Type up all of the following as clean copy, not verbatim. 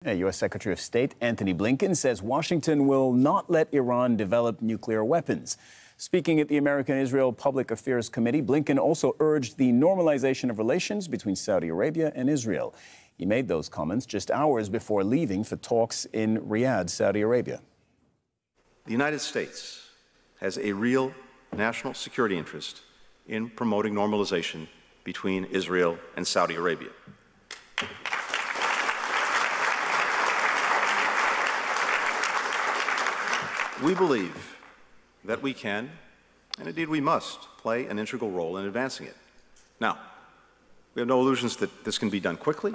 U.S. Secretary of State Antony Blinken says Washington will not let Iran develop nuclear weapons. Speaking at the American-Israel Public Affairs Committee, Blinken also urged the normalization of relations between Saudi Arabia and Israel. He made those comments just hours before leaving for talks in Riyadh, Saudi Arabia. The United States has a real national security interest in promoting normalization between Israel and Saudi Arabia. We believe that we can, and indeed we must, play an integral role in advancing it. Now, we have no illusions that this can be done quickly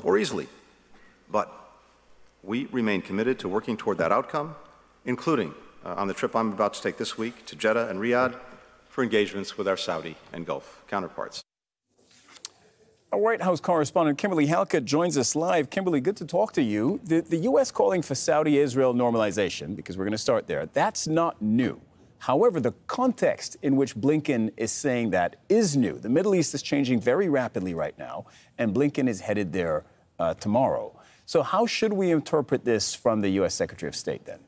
or easily, but we remain committed to working toward that outcome, including on the trip I'm about to take this week to Jeddah and Riyadh for engagements with our Saudi and Gulf counterparts. Our White House correspondent Kimberly Halkett joins us live. Kimberly, good to talk to you. The U.S. calling for Saudi-Israel normalization, because we're going to start there, that's not new. However, the context in which Blinken is saying that is new. The Middle East is changing very rapidly right now, and Blinken is headed there tomorrow. So how should we interpret this from the U.S. Secretary of State then?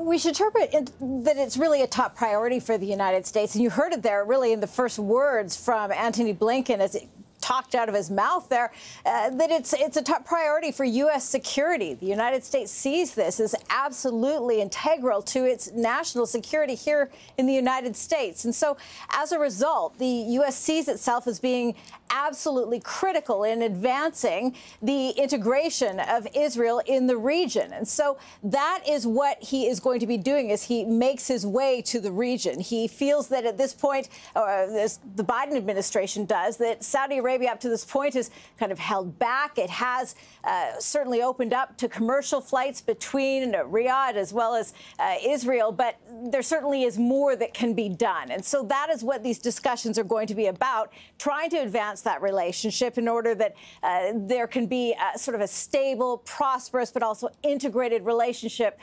We should interpret that it's really a top priority for the United States. And you heard it there really in the first words from Antony Blinken as it talked out of his mouth there, that it's a top priority for U.S. security. The United States sees this as absolutely integral to its national security here in the United States. And so as a result, the U.S. sees itself as being absolutely critical in advancing the integration of Israel in the region. And so that is what he is going to be doing as he makes his way to the region. He feels that at this point, the Biden administration does, that Saudi Arabia up to this point is kind of held back. It has certainly opened up to commercial flights between Riyadh as well as Israel, but there certainly is more that can be done. And so that is what these discussions are going to be about, trying to advance that relationship in order that there can be sort of a stable, prosperous, but also integrated relationship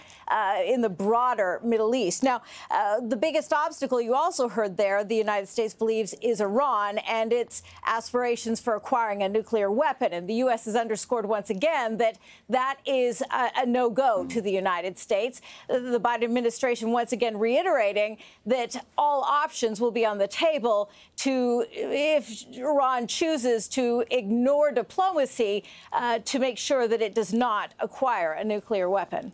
in the broader Middle East. Now, the biggest obstacle you also heard there, the United States believes, is Iran and its aspirations for acquiring a nuclear weapon. And the U.S. has underscored once again that that is a no-go to the United States. The Biden administration once again reiterating that all options will be on the table to, if Iran chooses to ignore diplomacy, to make sure that it does not acquire a nuclear weapon.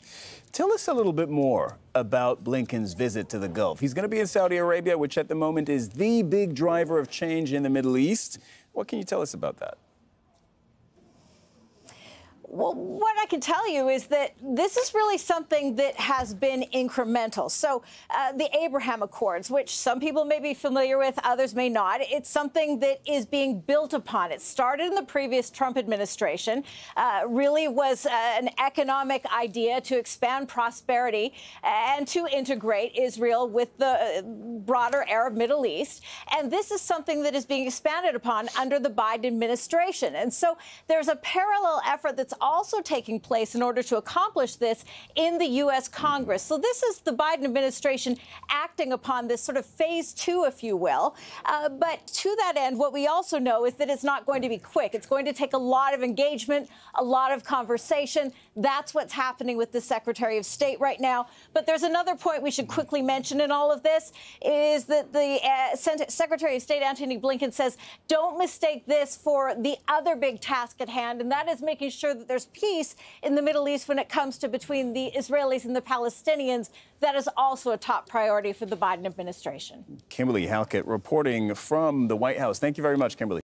Tell us a little bit more about Blinken's visit to the Gulf. He's going to be in Saudi Arabia, which at the moment is the big driver of change in the Middle East. What can you tell us about that? Well, what I can tell you is that this is really something that has been incremental. So the Abraham Accords, which some people may be familiar with, others may not, it's something that is being built upon. It started in the previous Trump administration, really was an economic idea to expand prosperity and to integrate Israel with the broader Arab Middle East. And this is something that is being expanded upon under the Biden administration. And so there's a parallel effort that's also taking place in order to accomplish this in the U.S. Congress. So this is the Biden administration acting upon this sort of phase two, if you will. But to that end, what we also know is that it's not going to be quick. It's going to take a lot of engagement, a lot of conversation. That's what's happening with the Secretary of State right now. But there's another point we should quickly mention in all of this, is that the Secretary of State Antony Blinken says, don't mistake this for the other big task at hand, and that is making sure that there's peace in the Middle East when it comes to between the Israelis and the Palestinians. That is also a top priority for the Biden administration. Kimberly Halkett reporting from the White House. Thank you very much, Kimberly.